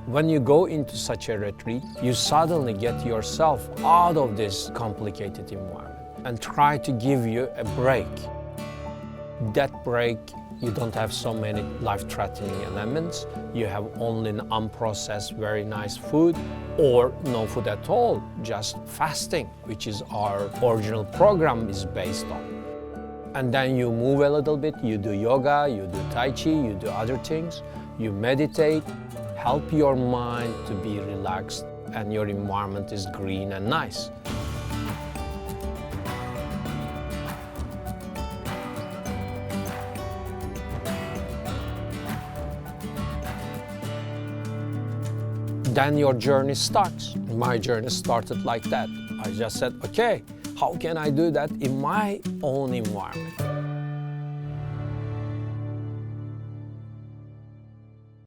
When you go into such a retreat, you suddenly get yourself out of this complicated environment and try to give you a break. That break, you don't have so many life-threatening elements. You have only an unprocessed, very nice food, or no food at all, just fasting, which is our original program is based on. And then you move a little bit, you do yoga, you do Tai Chi, you do other things, you meditate, help your mind to be relaxed, and your environment is green and nice. Then your journey starts. My journey started like that. I just said, okay, how can I do that in my own environment?